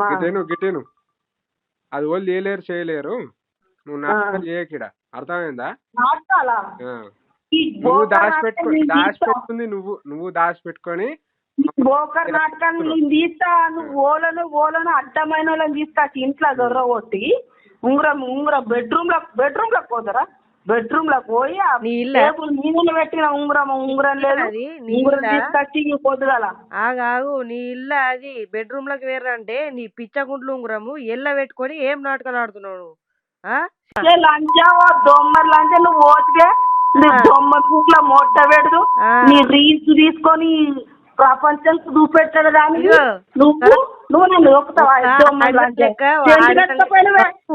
గిటేను అది వాళ్ళు చేయలేరు నువ్వు నాటకాలు చేయకిడ అర్థమైందా? నువ్వు దాచిపెట్టుకుంది నువ్వు దాచిపెట్టుకొని బోకర్ నాటకాన్ని నేను తీస్తా. నువ్వు ఓలను అడ్డమైన వాళ్ళని తీస్తా ఇంట్లో దొరగొట్టి ఉంగరం బెడ్రూమ్ లో పోతారా? బెడ్రూమ్ లో పోయి నీళ్ళు పెట్టిన ఉంగరం లేదు ఉంగరం తీసుకొచ్చి పొద్దుగల ఆగాగు. నీ ఇల్లు అది బెడ్రూమ్ లోకి వేరంటే నీ పిచ్చగుంట్లు ఉంగరము ఎల్ల పెట్టుకొని ఏం నాటకాలు ఆడుతున్నావు? లంచా దొమ్మర్ లంచా నువ్వు ఓటికే దొమ్మ పూట్ల మొట్ట పెడదు నీ రీల్స్ తీసుకొని ప్రపంచం చూపెట్టాడు కానీ నువ్వు నన్ను ఒప్పుతావా?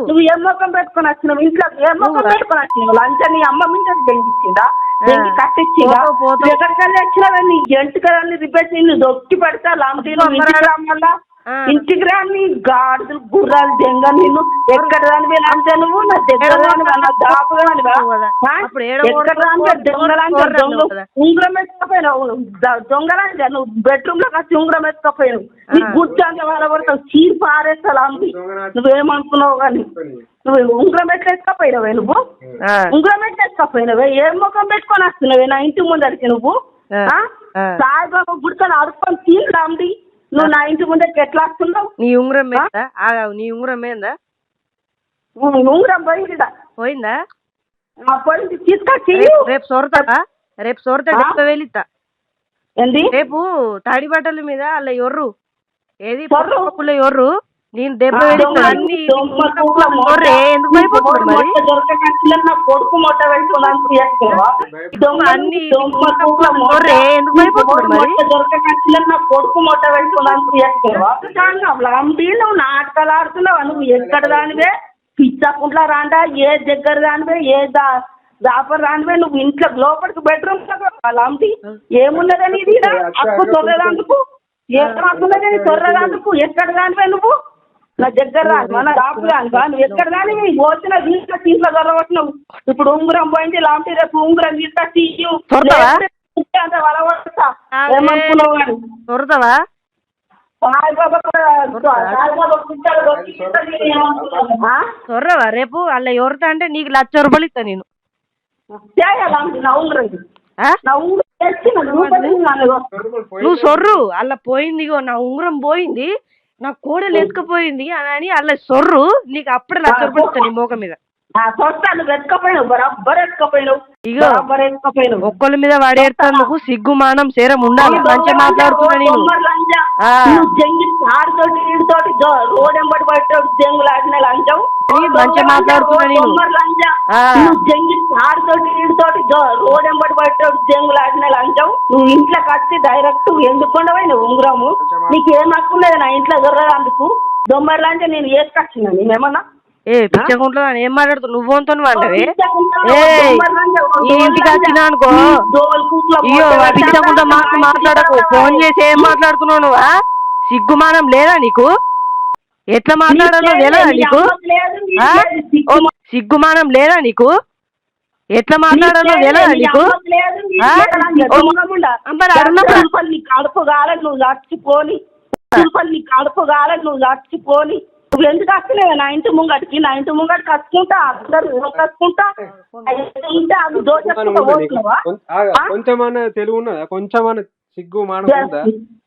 నువ్వు ఏ మొక్కం పెట్టుకొని వచ్చినావు? ఇంట్లో ఏ మొక్కం పెట్టుకొని వచ్చినావు? లంచా నీ అమ్మ మీద దెంగిచ్చిందా? దెంగి కట్టించిందా? ఎక్కడికల్లా వచ్చినావా? నీ ఎంటుకల్ని రిపేర్ నిన్ను దొక్కి పెడతా లాంటి మళ్ళా ఇంటికి రాని గాడులు గుర్రాలు దెంగ నిన్ను ఎక్కడ రానివే లంచా నువ్వు నా దగ్గర రానివా నా దాపు రానివా ఎక్కడ రానివా దొంగలాంచా ఉంగరం ఎత్తుకపోయినావు దొంగలాంచా నువ్వు బెడ్రూమ్ లోకి వచ్చి ఉంగరం ఎత్తుకపోయినావు నీ గుర్జాంగా వాళ్ళబడతావు చీరు పారేస్తా లాంటి నువ్వేమనుకున్నావు కానీ నువ్వు ఉంగరం ఎట్లా ఎత్తుకపోయినావే నువ్వు ఉంగరం ఎట్లా ఎత్తుకపోయినావే ఏ ముఖం పెట్టుకొని వస్తున్నావే నా ఇంటి ముందరికి నువ్వు సాయిబాబా గుడితో అడుక్కొని తీరు రాండి నువ్వు నా ఇంటి ముందే ఎట్లా వస్తున్నావు? నీ ఉంగరం నీ ఉంగరం ఏందా? ఉంగరం పోయిందా? పోయిందా? పోయింది తీసుకొచ్చి రేపు సొరతా 70,000 ఇస్తా. ఏంది రేపు తడి బట్టల మీద అలా ఎర్రు ఏది ఎర్రు నేను 70,000 అన్ని కొడుకు మొట్ట కొడుకు మొట్ట నువ్వు నాటకాలు ఆడుతున్నావా? నువ్వు ఎక్కడ దానివే పిచ్చకుంట్లా రాండా ఏ దగ్గర దానివే ఏ జాపర్ రానివే నువ్వు ఇంట్లో లోపలికి బెడ్రూమ్ అలాంటి ఏమున్నదని ఇది అప్పు తొర్రదాందుకు ఏమన్నదని తొర్రదాందుకు ఎక్కడ దానివే నువ్వు నా దగ్గర రాను నా రాపు రానువా? నువ్వు ఎక్కడ కానీ పోతున్నా తీసుకొచ్చి ఇంట్లో దొరకొచ్చినావు. ఇప్పుడు ఉంగరం పోయింది లాంటి రేపు ఉంగరం తీసుకొచ్చి వలవడతా ఏమనుకున్నావు కానీ సొర్రవా రేపు అలా ఎవరితో అంటే నీకు 1,00,000 రూపాయలు ఇస్తా నేను. నువ్వు సొర్రు అలా పోయింది నా ఉంగరం పోయింది నా కోడలు ఎత్తుకపోయింది అని అలా సొర్రు నీకు అప్పుడే 1,00,000 రూపాయలు ఇస్తా నీ మోక మీద. ఒక్కళ్ళ మీద వాడేస్తాను సిగ్గుమానం సేరం ఉండాలి. మంచిగా మాట్లాడుతున్నా నేను మంచిగా మాట్లాడుతున్నా నేను నువ్వు ఇంట్లోకి వచ్చి డైరెక్ట్ ఎందుకు ఉండవు ఉంగరము నీకేం హక్కు లేదు నా ఇంట్లో దొరకదందుకు దొమ్మర్ లాంటి నేను వేసుకొచ్చినా నేనేమన్నా పిచ్చగుంట్లో ఏం మాట్లాడుతావు నువ్వు అంటవే ఇంటికి వచ్చినా అనుకో అయ్యో పిచ్చగుంట మాట్లాడకు ఫోన్ చేసి ఏం మాట్లాడుతున్నావు నువ్వా? సిగ్గుమానం లేదా నీకు? ఎట్లా మాట్లాడాలో లేదా నీకు? సిగ్గుమానం లేదా నీకు? ఎట్లా మాట్లాడాలో లేదా నీకు? కడుపు కాలేదు నువ్వు చచ్చిపోని కడుపు కాలేదు నువ్వు చచ్చిపోని నువ్వు ఎందుకు వస్తలేవు నా ఇంటి ముంగడికి కట్టుకుంటా కట్టుకుంటా కొంచెమన్నా తెలుగు ఉన్నదా? కొంచెమన్నా సిగ్గు మానం ఉందా?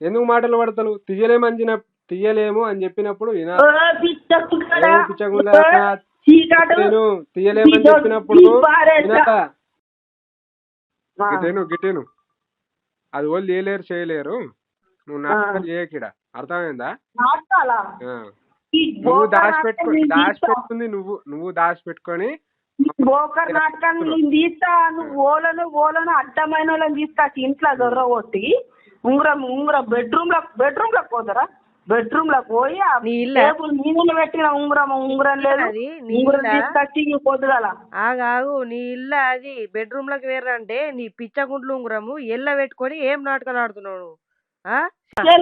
ఎందుకు మాటలు పడతాను? తీయలేము అని చెప్పినప్పుడు తీయలేమని చెప్పినప్పుడు గిటేను అది వాళ్ళు చేయలేరు నువ్వు నాటకాలు చేయకిడ అర్థమైందా? నువ్వు దాచిపెట్టుకుంది నువ్వు దాచిపెట్టుకొని బోకర్ నాటకాన్ని నేను తీస్తా. నువ్వు ఓలను అడ్డమైన వాళ్ళని తీసుకొచ్చి ఇంట్లో దొరగొట్టి ఉంగరం బెడ్రూమ్ లో పోతారా? బెడ్రూమ్ లో పోయి నీళ్ళు పెట్టిన ఉంగరం లేదు ఉంగరం తీసుకొచ్చి పొద్దుగల ఆగాగు. నీ ఇల్లు అది బెడ్రూమ్ లోకి వేరంటే నీ పిచ్చగుంట్లు ఉంగరము ఎల్ల పెట్టుకొని ఏం నాటకాలు ఆడుతున్నావు?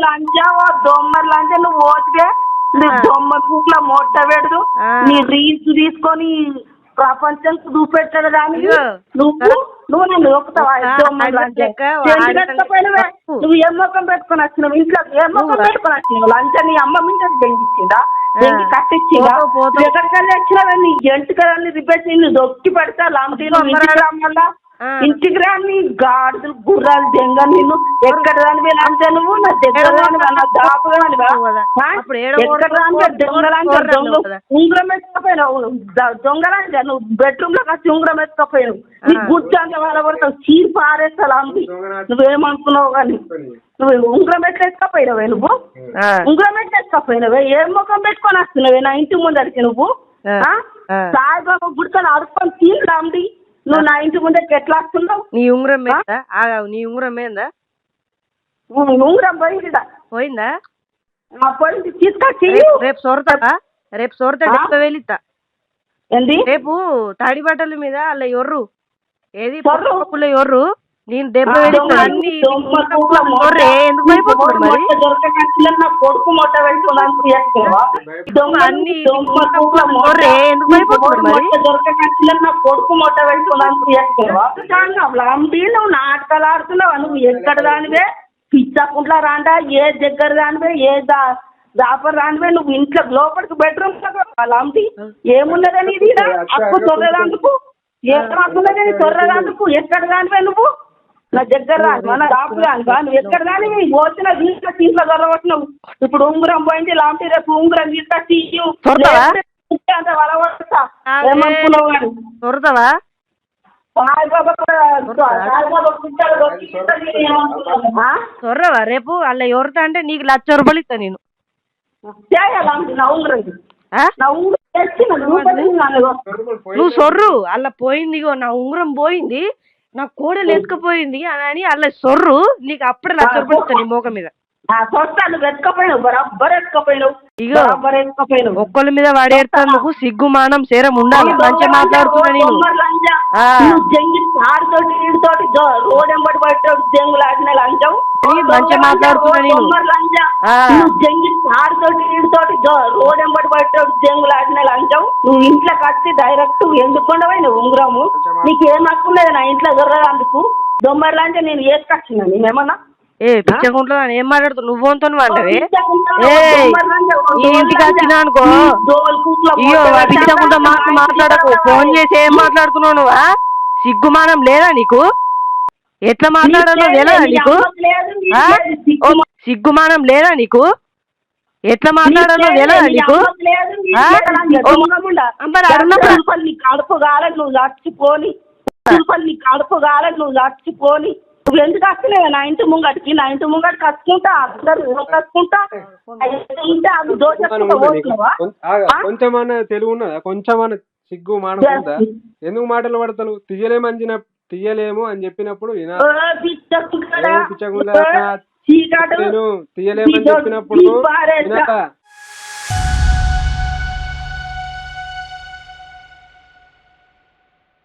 లంచా దొమ్మర్ లంచా నువ్వు ఓటికే దొమ్మ పూట్ల మొట్ట పెడదు నీ రీల్స్ తీసుకొని ప్రపంచం చూపెట్టాడు కానీ నువ్వు నువ్వు నన్ను ఒప్పుతావా? నువ్వు ఏం ముఖం పెట్టుకొని వచ్చినావు ఇంట్లో? ఏం ముఖం పెట్టుకొని వచ్చినావు? లంచం నీ అమ్మ మింటది దెంగిచ్చిందా? దెంగి కట్టించిందా? ఎక్కడికెళ్ళి వచ్చినావే? నీ ఎంటుకలన్నీ రిపేర్ చేయి, నువ్వు దొక్కి పడతా లాంటీలు వల్ల ఇంటికి రాని గాడులు గుర్రాలు దెంగ నిన్ను ఎక్కడ రానివే లంచా? నువ్వు నా దగ్గర రానివా? నా దాపు రానివా? ఎక్కడ రానివా? దొంగలాంచా దొంగ ఉంగరం ఎత్తుకపోయినావు, దొంగలాంచా నువ్వు బెడ్రూమ్ లో వచ్చి ఉంగరం ఎత్తుకపోయినావు. నీ గుడ్డంగా వాళ్ళబడతావు, చీర పారేస్తా లాంటి. నువ్వేమనుకున్నావు కానీ నువ్వు ఉంగరం ఎట్లా ఎత్తుకపోయినావే? నువ్వు ఉంగరం ఎట్లా ఎత్తుకపోయినావే? ఏం ముఖం పెట్టుకొని వస్తున్నావే నా ఇంటి ముందరికి? నువ్వు సాయిబాబా గుడికని అడుక్కొని తీరు రాండి. నువ్వు నా ఇంటి ముందే ఎట్లా వస్తున్నావు? నీ ఉంగరం మీద నీ ఉంగరం ఏందా? ఉంగరం పోయిందా? పోయిందా? పోయింది, తీసుకొచ్చి రేపు సొరతా, రేపు సొరతా డెబ్బ వెళితా. ఏంది రేపు తాడి బట్టల మీద అలా ఎర్రు ఏది ఎర్రు నేను దెబ్బ వెళితా. అన్ని ఎందుకు భయపడుతున్నారు మరి? నా కొడుకు మొట్ట పెట్టుకున్నాను అన్ని ఎందుకు భయపడుతున్నారు మరి? నా కొడుకు మొట్ట పెట్టుకున్నాను నువ్వు నాటకాలు ఆడుతున్నావా? నువ్వు ఎక్కడ దానివే? పిచ్చకుంట్లా రాండా? ఏ దగ్గర దానివే? ఏ జాపర్ రానివే? నువ్వు ఇంట్లో లోపలికి బెడ్రూమ్ లాంటి ఏమున్నదని ఇది అప్పు తొర్రదాందుకు ఏమన్నదని తొర్రదాందుకు ఎక్కడ దానివే? నువ్వు నా దగ్గర రాను, నా దాపు రానుగా? నువ్వు ఎక్కడ కానీ వచ్చిన దీంట్లో దీంట్లో దొరకొచ్చినావు. ఇప్పుడు ఉంగరం పోయింది లాంటి, రేపు ఉంగరం తీసుకొచ్చి వలవడతా. ఏమనుకున్నావు కానీ దొరకవా? సొర్రవా రేపు అలా ఎవరితో అంటే నీకు 1,00,000 రూపాయలు ఇస్తా నేను. నా ఉంగరం నువ్వు సొర్రు అలా పోయింది, నా ఉంగరం పోయింది, నా కోడలు ఎత్తుకపోయింది అని అలా సొర్రు, నీకు అప్పుడే 1,00,000 రూపాయలు ఇస్తా నీ మోక మీద. ఇగో ఒక్కళ్ళ మీద వాడేస్తాను సిగ్గు మానం సేరం ఉండాలి. మంచిగా మాట్లాడుతున్నా నేను. మంచిగా మాట్లాడుతున్నా నేను. నువ్వు ఇంట్లోకి వచ్చి డైరెక్ట్ ఎందుకు ఉండవై నువ్వు ఉంగరము? నీకు ఏం హక్కులేదు నా ఇంట్లో దొరకడానికి? దొమ్మర్ లాంటి నేను వేసుకొచ్చినా నేనేమన్నా? ఏ పిచ్చకుంట్లో ఏం మాట్లాడుతావు? నువ్వు వంతను వాడవే ఇంటికి వచ్చినా అనుకో, అయ్యో పిచ్చకుంటా మాట్లాడకు. ఫోన్ చేసి ఏం మాట్లాడుతున్నావు నువ్వు? సిగ్గుమానం లేదా నీకు? ఎట్లా మాట్లాడాలో లేదా నీకు? సిగ్గుమానం లేదా నీకు? ఎట్లా మాట్లాడాలో లేదా నీకు? మరి అడున్నప్పుడు కడుపు కాలేదు నువ్వు చచ్చిపోని, కడుపు కాలేదు నువ్వు చచ్చిపోని. నువ్వు ఎందుకు వస్తలేవు నా ఇంటి ముంగటికి? నా ఇంటి ముంగటికి కట్టుకుంటా అందరు కట్టుకుంటా కొంచెమన్నా తెలుగు ఉన్నదా? కొంచెమన్నా సిగ్గు మానకుందా? ఎందుకు మాటలు పడతాను? తీయలేము అని చెప్పినప్పుడు తీయలేమని చెప్పినప్పుడు